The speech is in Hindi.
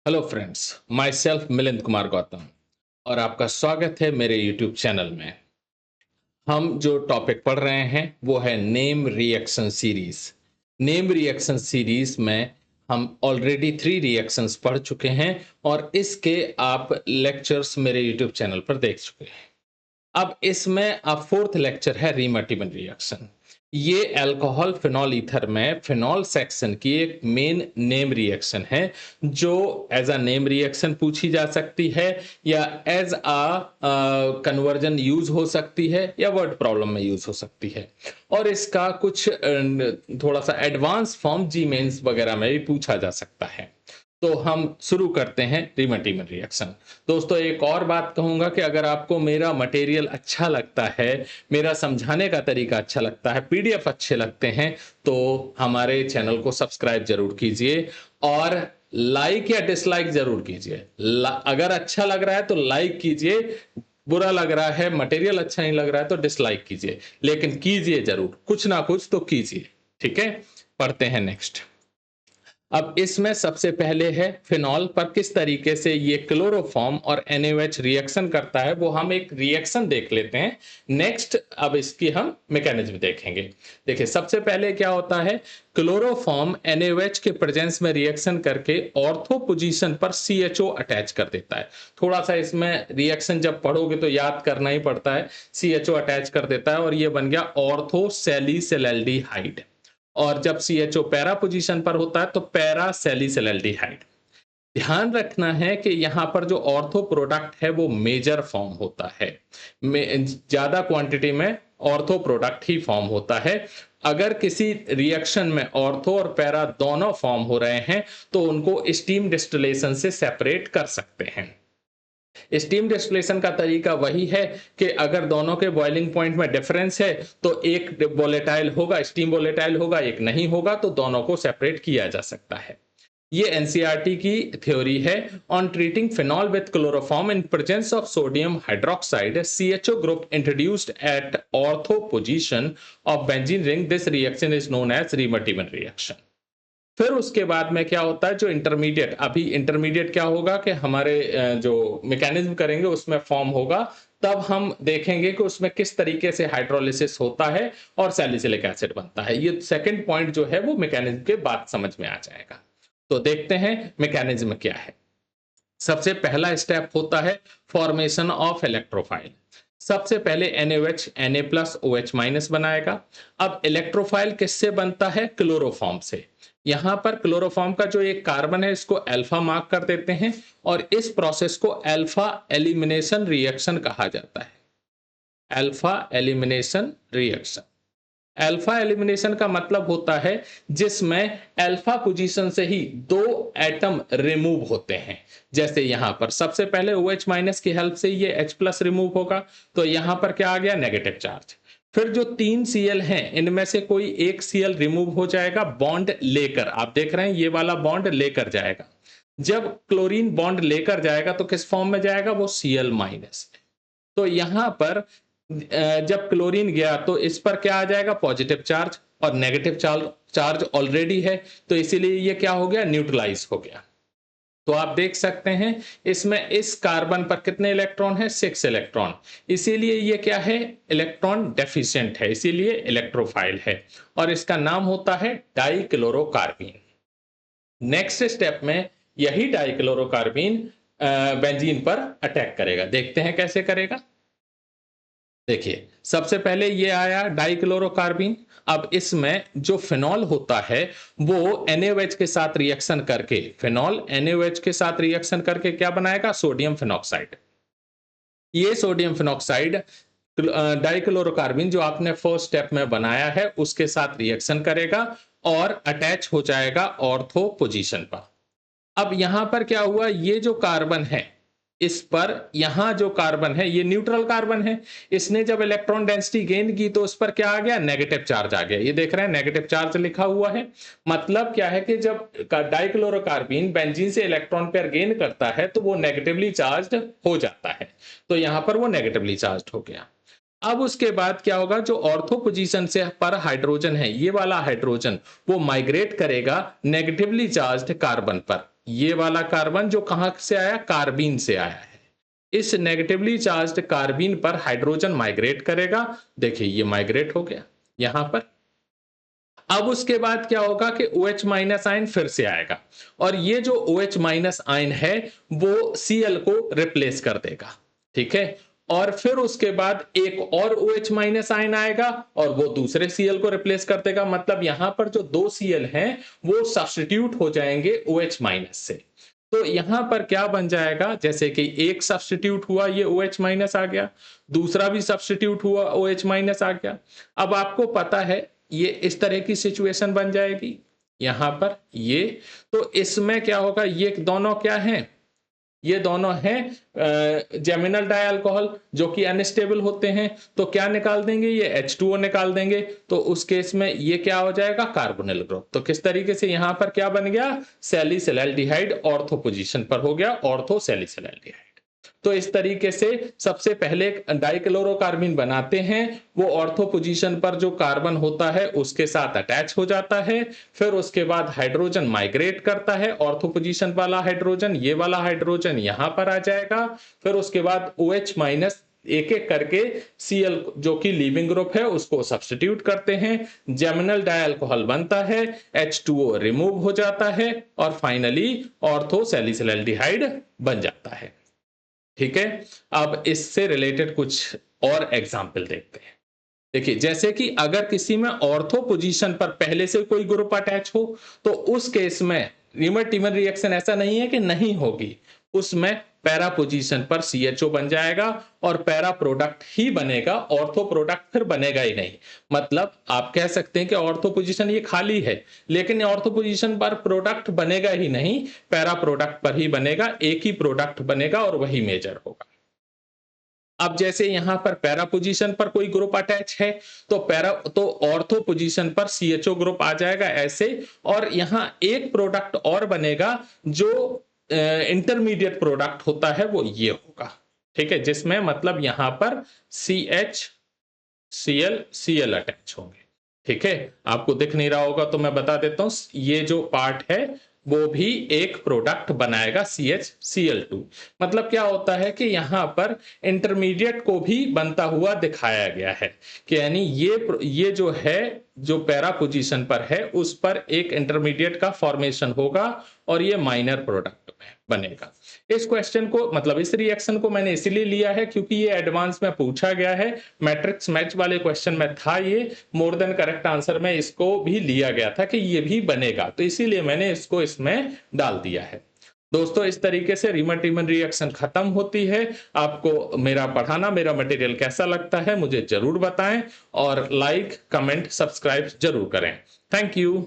Hello friends, my self Milind Kumar Gautam और आपका स्वागत है मेरे यूट्यूब चैनल में। हम जो टॉपिक पढ़ रहे हैं वो है name reaction series. Name reaction series में हम ऑलरेडी 3 रिएक्शंस पढ़ चुके हैं और इसके आप लेक्चर्स मेरे यूट्यूब चैनल पर देख चुके हैं। अब इसमें अब फोर्थ लेक्चर है रीमर्टिबल रिएक्शन। ये अल्कोहल फिनॉल ईथर में फिनॉल सेक्शन की एक मेन नेम रिएक्शन है जो एज अ नेम रिएक्शन पूछी जा सकती है या एज अ कन्वर्जन यूज हो सकती है या वर्ड प्रॉब्लम में यूज हो सकती है। और इसका कुछ थोड़ा सा एडवांस फॉर्म जी मेंस वगैरह में भी पूछा जा सकता है। तो हम शुरू करते हैं रीमर्टिबल रिएक्शन। दोस्तों, एक और बात कहूंगा कि अगर आपको मेरा मटेरियल अच्छा लगता है, मेरा समझाने का तरीका अच्छा लगता है, पीडीएफ अच्छे लगते हैं, तो हमारे चैनल को सब्सक्राइब जरूर कीजिए और लाइक या डिसलाइक जरूर कीजिए। अगर अच्छा लग रहा है तो लाइक कीजिए, बुरा लग रहा है, मटेरियल अच्छा नहीं लग रहा है तो डिसलाइक कीजिए, लेकिन कीजिए जरूर, कुछ ना कुछ तो कीजिए। ठीक है, पढ़ते हैं नेक्स्ट। अब इसमें सबसे पहले है फिनॉल पर किस तरीके से ये क्लोरोफॉर्म और NaOH रिएक्शन करता है, वो हम एक रिएक्शन देख लेते हैं। नेक्स्ट अब इसकी हम मैकेनिज्म देखेंगे। देखिए, सबसे पहले क्या होता है, क्लोरोफॉर्म NaOH के प्रेजेंस में रिएक्शन करके ऑर्थो पोजीशन पर CHO अटैच कर देता है। थोड़ा सा इसमें रिएक्शन जब पढ़ोगे तो याद करना ही पड़ता है। CHO अटैच कर देता है और ये बन गया ऑर्थो सैलिसिलैल्डिहाइड। और जब CHO पैरा पोजीशन पर होता है तो पैरा सैलिसिलैल्डिहाइड। ध्यान रखना है कि यहाँ पर जो ऑर्थो प्रोडक्ट है वो मेजर फॉर्म होता है, ज्यादा क्वांटिटी में ऑर्थो प्रोडक्ट ही फॉर्म होता है। अगर किसी रिएक्शन में ऑर्थो और पैरा दोनों फॉर्म हो रहे हैं तो उनको स्टीम डिस्टिलेशन से सेपरेट कर सकते हैं। स्टीम डिस्टिलेशन का तरीका वही है कि अगर दोनों के बॉइलिंग पॉइंट में डिफरेंस है तो एक वोलेटाइल होगा, स्टीम वोलेटाइल होगा, एक नहीं होगा, तो दोनों को सेपरेट किया जा सकता है। ये एनसीईआरटी की थ्योरी है। On treating phenol with chloroform in presence of sodium hydroxide CHO group introduced at ortho position of benzene ring, this reaction is known as Reimer Tiemann reaction. फिर उसके बाद में क्या होता है, जो इंटरमीडिएट, अभी इंटरमीडिएट क्या होगा कि हमारे जो मैकेनिज्म करेंगे उसमें फॉर्म होगा, तब हम देखेंगे कि उसमें किस तरीके से हाइड्रोलिसिस होता है और सैलिसिलिक एसिड बनता है। ये सेकंड पॉइंट जो है वो मैकेनिज्म के बाद समझ में आ जाएगा। तो देखते हैं मैकेनिज्म क्या है। सबसे पहला स्टेप होता है फॉर्मेशन ऑफ इलेक्ट्रोफाइल। सबसे पहले NaOH Na+OH- बनाएगा। अब इलेक्ट्रोफाइल किससे बनता है, क्लोरोफॉर्म से। यहां पर क्लोरोफॉर्म का जो एक कार्बन है इसको अल्फा मार्क कर देते हैं और इस प्रोसेस को अल्फा एलिमिनेशन रिएक्शन कहा जाता है। Alpha elimination reaction. Alpha elimination का मतलब होता है जिसमें अल्फा पोजीशन से ही दो एटम रिमूव होते हैं। जैसे यहां पर सबसे पहले OH- की हेल्प से ये H+ रिमूव होगा, तो यहां पर क्या आ गया, नेगेटिव चार्ज। फिर जो 3 Cl हैं इनमें से कोई एक Cl रिमूव हो जाएगा बॉन्ड लेकर। आप देख रहे हैं ये वाला बॉन्ड लेकर जाएगा। जब क्लोरीन बॉन्ड लेकर जाएगा तो किस फॉर्म में जाएगा, वो Cl-। तो यहां पर जब क्लोरीन गया तो इस पर क्या आ जाएगा, पॉजिटिव चार्ज, और नेगेटिव चार्ज चार्ज ऑलरेडी है, तो इसीलिए ये क्या हो गया, न्यूट्रलाइज हो गया। तो आप देख सकते हैं इसमें इस कार्बन पर कितने इलेक्ट्रॉन है, 6 इलेक्ट्रॉन। इसीलिए ये क्या है, इलेक्ट्रॉन डेफिशिएंट है, इसीलिए इलेक्ट्रोफाइल है और इसका नाम होता है डाइक्लोरोकार्बीन। नेक्स्ट स्टेप में यही डाइक्लोरोकार्बीन बेंजीन पर अटैक करेगा। देखते हैं कैसे करेगा। देखिए, सबसे पहले ये आया डाइक्लोरोकार्बीन। अब इसमें जो फिनॉल होता है वो NaOH के साथ रिएक्शन करके, फिनॉल NaOH के साथ रिएक्शन करके क्या बनाएगा, सोडियम फिनॉक्साइड। ये सोडियम फिनॉक्साइड डाइक्लोरोकार्बीन जो आपने फर्स्ट स्टेप में बनाया है उसके साथ रिएक्शन करेगा और अटैच हो जाएगा ऑर्थो पोजीशन पर। अब यहां पर क्या हुआ, ये जो कार्बन है इस पर, यहां जो कार्बन है ये न्यूट्रल कार्बन है, इसने जब इलेक्ट्रॉन डेंसिटी गेन की तो उस पर क्या आ गया, नेगेटिव चार्ज आ गया। ये देख रहे हैं नेगेटिव चार्ज लिखा हुआ है। मतलब क्या है कि जब डाइक्लोरोकार्बीन बेंजीन से इलेक्ट्रॉन पेयर गेन करता है तो वो नेगेटिवली चार्ज्ड हो जाता है, तो यहां पर वो नेगेटिवली चार्ज्ड हो गया। अब उसके बाद क्या होगा, जो ऑर्थो पोजीशन से पर हाइड्रोजन है, ये वाला हाइड्रोजन वो माइग्रेट करेगा नेगेटिवली चार्ज्ड कार्बन पर। ये वाला कार्बन जो कहां से आया, कार्बीन से आया है, इस नेगेटिवली चार्ज्ड कार्बीन पर हाइड्रोजन माइग्रेट करेगा। देखिए ये माइग्रेट हो गया यहां पर। अब उसके बाद क्या होगा कि OH माइनस आयन फिर से आएगा और ये जो OH माइनस आयन है वो Cl को रिप्लेस कर देगा, ठीक है। और फिर उसके बाद एक और OH माइनस आयन आएगा और वो दूसरे Cl को रिप्लेस कर देगा। मतलब यहां पर जो दो Cl हैं वो सब्स्टिट्यूट हो जाएंगे OH माइनस से। तो यहां पर क्या बन जाएगा, जैसे कि एक सब्स्टिट्यूट हुआ ये OH माइनस आ गया, दूसरा भी सब्स्टिट्यूट हुआ OH माइनस आ गया। अब आपको पता है ये इस तरह की सिचुएशन बन जाएगी यहां पर ये। तो इसमें क्या होगा, ये दोनों क्या हैं, ये दोनों हैं जेमिनल डाइअल्कोहल जो कि अनस्टेबल होते हैं। तो क्या निकाल देंगे, ये H2O निकाल देंगे। तो उस केस में ये क्या हो जाएगा, कार्बोनिल ग्रुप। तो किस तरीके से यहां पर क्या बन गया, सैलिसिलैल्डिहाइड ऑर्थो पोजीशन पर हो गया, ऑर्थो सैलिसिलैल्डिहाइड। तो इस तरीके से सबसे पहले डाइक्लोरोकार्बीन बनाते हैं, वो ऑर्थो पोजीशन पर जो कार्बन होता है उसके साथ अटैच हो जाता है। फिर उसके बाद हाइड्रोजन माइग्रेट करता है, ऑर्थो पोजीशन वाला हाइड्रोजन, ये वाला हाइड्रोजन यहां पर आ जाएगा। फिर उसके बाद OH माइनस एक एक करके Cl जो कि लीविंग ग्रुप है उसको सब्स्टिट्यूट करते हैं, जेमिनल डाइअल्कोहल बनता है, H2O रिमूव हो जाता है और फाइनली ऑर्थो सैलिसिलैल्डिहाइड बन जाता है, ठीक है। अब इससे रिलेटेड कुछ और एग्जाम्पल देखते हैं। देखिए जैसे कि अगर किसी में ऑर्थो पोजीशन पर पहले से कोई ग्रुप अटैच हो तो उस केस में रीमर टीमर रिएक्शन ऐसा नहीं है कि नहीं होगी, उसमें पैरा पोजीशन पर CHO बन जाएगा और पैरा प्रोडक्ट ही बनेगा, ऑर्थो प्रोडक्ट फिर बनेगा ही नहीं। मतलब आप कह सकते हैं कि ऑर्थो पोजीशन ये खाली है लेकिन ऑर्थो पोजीशन पर प्रोडक्ट बनेगा ही नहीं, पैरा प्रोडक्ट पर ही बनेगा, एक ही प्रोडक्ट बनेगा और वही मेजर होगा। अब जैसे यहां पर पैरा पोजीशन पर कोई ग्रुप अटैच है तो ऑर्थो पोजीशन पर CHO ग्रुप आ जाएगा ऐसे, और यहां एक प्रोडक्ट और बनेगा जो इंटरमीडिएट प्रोडक्ट होता है वो ये होगा, ठीक है, जिसमें मतलब यहां पर CH Cl Cl अटैच होंगे, ठीक है। आपको दिख नहीं रहा होगा तो मैं बता देता हूं, ये जो पार्ट है वो भी एक प्रोडक्ट बनाएगा CHCl2। मतलब क्या होता है कि यहां पर इंटरमीडिएट को भी बनता हुआ दिखाया गया है कि यानी ये जो है जो पैरा पोजीशन पर है उस पर एक इंटरमीडिएट का फॉर्मेशन होगा और ये माइनर प्रोडक्ट में बनेगा। इस क्वेश्चन को मतलब इस रिएक्शन को मैंने इसलिए लिया है क्योंकि ये एडवांस में पूछा गया है, मैट्रिक्स मैच वाले क्वेश्चन में था ये, मोर देन करेक्ट आंसर में इसको भी लिया गया था कि ये भी बनेगा, तो इसीलिए मैंने इसको इसमें डाल दिया है। दोस्तों इस तरीके से रीमन टीमन रिएक्शन खत्म होती है। आपको मेरा पढ़ाना, मेरा मटेरियल कैसा लगता है मुझे जरूर बताएं और लाइक कमेंट सब्सक्राइब जरूर करें। Thank you.